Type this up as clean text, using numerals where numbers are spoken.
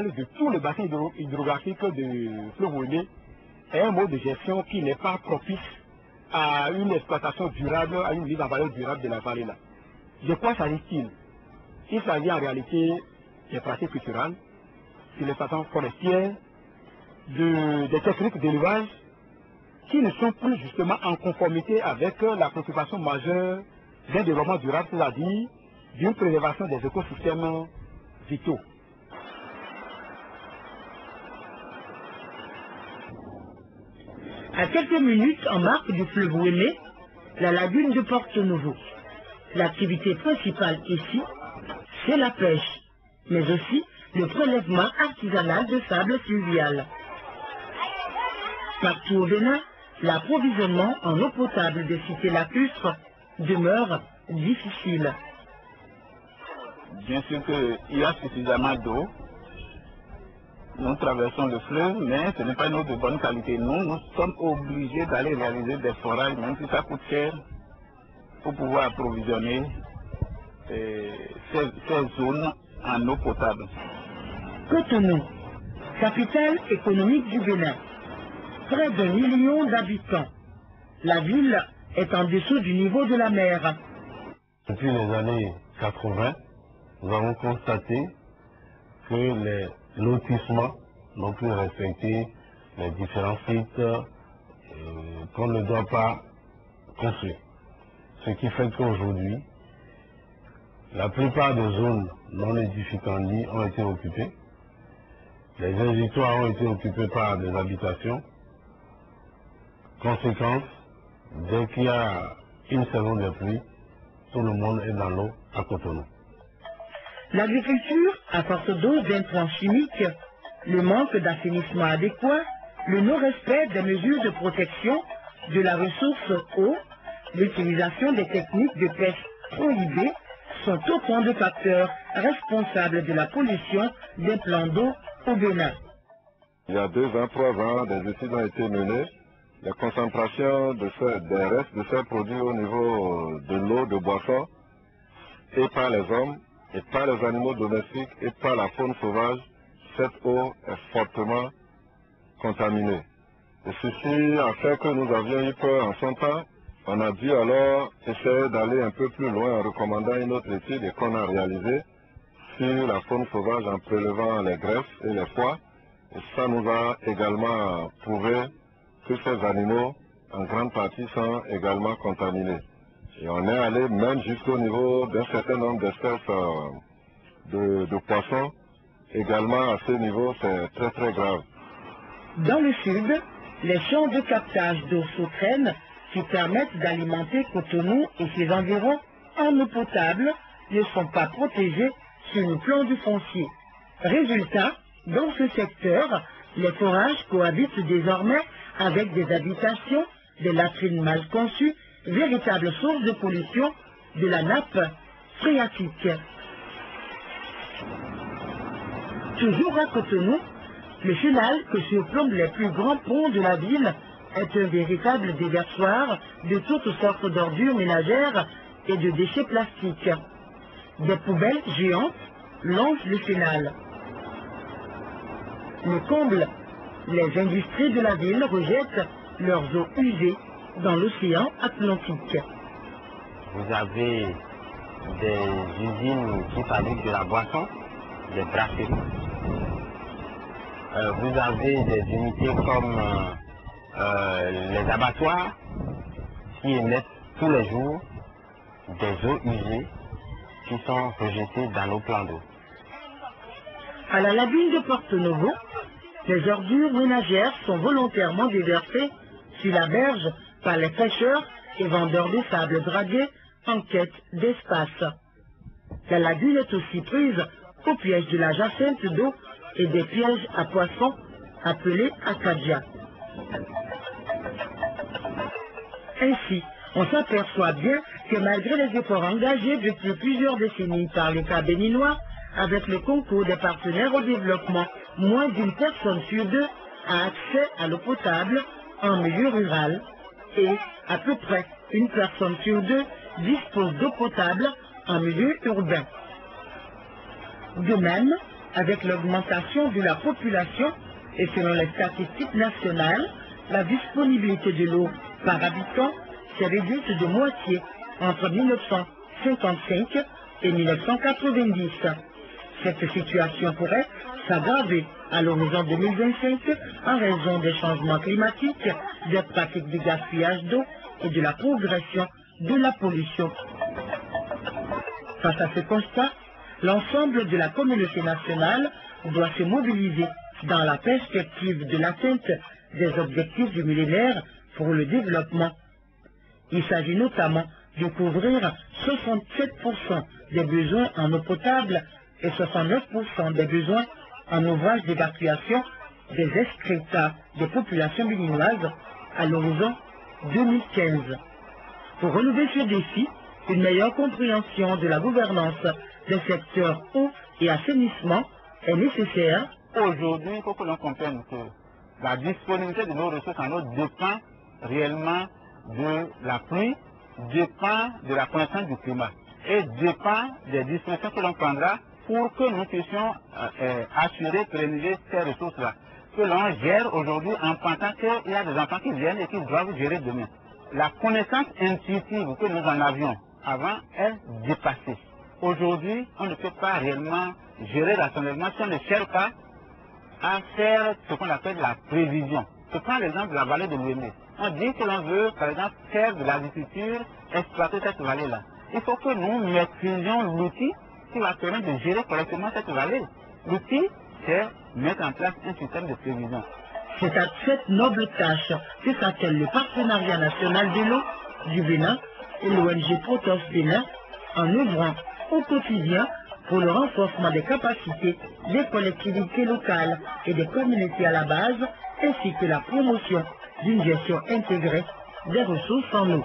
de tout le bassin hydrographique du fleuve Wéné est un mode de gestion qui n'est pas propice à une exploitation durable, à une mise en valeur durable de la vallée là. De quoi s'agit-il? Il s'agit en réalité des pratiques culturelles, de l'exploitation forestière, des techniques d'élevage qui ne sont plus justement en conformité avec la préoccupation majeure d'un développement durable, c'est-à-dire d'une préservation des écosystèmes vitaux. À quelques minutes en marque du fleuve Wéné, la lagune de Porto-Novo. L'activité principale ici, c'est la pêche, mais aussi le prélèvement artisanal de sable fluvial. Partout au Bénin, l'approvisionnement en eau potable des cités lacustres demeure difficile. Bien sûr qu'il y a suffisamment d'eau. Nous traversons le fleuve, mais ce n'est pas une eau de bonne qualité. Nous sommes obligés d'aller réaliser des forages, même si ça coûte cher, pour pouvoir approvisionner ces zones en eau potable. Cotonou, capitale économique du Bénin. Près d'1 million d'habitants. La ville est en dessous du niveau de la mer. Depuis les années 80, nous avons constaté que les lotissements n'ont plus respecté les différents sites qu'on ne doit pas construire. Ce qui fait qu'aujourd'hui, la plupart des zones non édificantes ont été occupées. Les exutoires ont été occupés par des habitations. Conséquence, dès qu'il y a une saison de pluie, tout le monde est dans l'eau à Cotonou. L'agriculture à forte dose d'intrants chimiques, le manque d'assainissement adéquat, le non-respect des mesures de protection de la ressource eau, l'utilisation des techniques de pêche prohibées sont autant de facteurs responsables de la pollution des plans d'eau au Bénin. Il y a 2 ans, 3 ans, des études ont été menées. La concentration des restes de ces produits au niveau de l'eau de boisson et par les hommes, et par les animaux domestiques et par la faune sauvage, cette eau est fortement contaminée. Et ceci a fait que nous avions eu peur en son temps. On a dû alors essayer d'aller un peu plus loin en recommandant une autre étude et qu'on a réalisée sur la faune sauvage en prélevant les graisses et les foies. Et ça nous a également prouvé que ces animaux, en grande partie, sont également contaminés. Et on est allé même jusqu'au niveau d'un certain nombre d'espèces de poissons. Également, à ce niveau, c'est très très grave. Dans le sud, les champs de captage d'eau souterraine qui permettent d'alimenter Cotonou et ses environs en eau potable ne sont pas protégés sur le plan du foncier. Résultat, dans ce secteur, les forages cohabitent désormais avec des habitations, des latrines mal conçues, véritable source de pollution de la nappe phréatique. Toujours à Cotonou, le chenal que surplombe les plus grands ponts de la ville est un véritable déversoir de toutes sortes d'ordures ménagères et de déchets plastiques. Des poubelles géantes longent le chenal. Le comble, les industries de la ville rejettent leurs eaux usées dans l'océan Atlantique. Vous avez des usines qui fabriquent de la boisson, des brasseries. Vous avez des unités comme les abattoirs qui émettent tous les jours des eaux usées qui sont rejetées dans nos plans d'eau. À la lagune de Porto-Novo, les ordures ménagères sont volontairement déversées sur la berge par les pêcheurs et vendeurs de sable dragués en quête d'espace. La lagune est aussi prise au piège de la jacinthe d'eau et des pièges à poissons appelés acadia. Ainsi, on s'aperçoit bien que malgré les efforts engagés depuis plusieurs décennies par l'État béninois, avec le concours des partenaires au développement, moins d'une personne sur 2 a accès à l'eau potable en milieu rural et à peu près une personne sur 2 dispose d'eau potable en milieu urbain. De même, avec l'augmentation de la population et selon les statistiques nationales, la disponibilité de l'eau par habitant s'est réduite de moitié entre 1955 et 1990. Cette situation pourrait s'aggraver à l'horizon 2025 en raison des changements climatiques, des pratiques de gaspillage d'eau et de la progression de la pollution. Face à ce constat, l'ensemble de la communauté nationale doit se mobiliser dans la perspective de l'atteinte des objectifs du millénaire pour le développement. Il s'agit notamment de couvrir 67% des besoins en eau potable et 69% des besoins en ouvrage d'évacuation des excréta des populations béninoises à l'horizon 2015. Pour relever ce défi, une meilleure compréhension de la gouvernance des secteurs eau et assainissement est nécessaire. Aujourd'hui, il faut que l'on comprenne que la disponibilité de nos ressources en eau dépend réellement de la pluie, dépend de la connaissance du climat et dépend des dispositions que l'on prendra pour que nous puissions assurer, pérenniser ces ressources-là, que l'on gère aujourd'hui en pensant qu'il y a des enfants qui viennent et qui doivent gérer demain. La connaissance intuitive que nous en avions avant est dépassée. Aujourd'hui, on ne peut pas réellement gérer rationnellement si on ne cherche pas à faire ce qu'on appelle la prévision. Je prends l'exemple de la vallée de l'Ouémé. On dit que l'on veut, par exemple, faire de l'agriculture, exploiter cette vallée-là. Il faut que nous maîtrisions l'outil qui va permettre de gérer correctement cette vallée. L'outil, c'est mettre en place un système de prévision. C'est à cette noble tâche que s'attelle le Partenariat national de l'eau du Bénin et l'ONG Protos Bénin en œuvrant au quotidien pour le renforcement des capacités des collectivités locales et des communautés à la base, ainsi que la promotion d'une gestion intégrée des ressources en eau.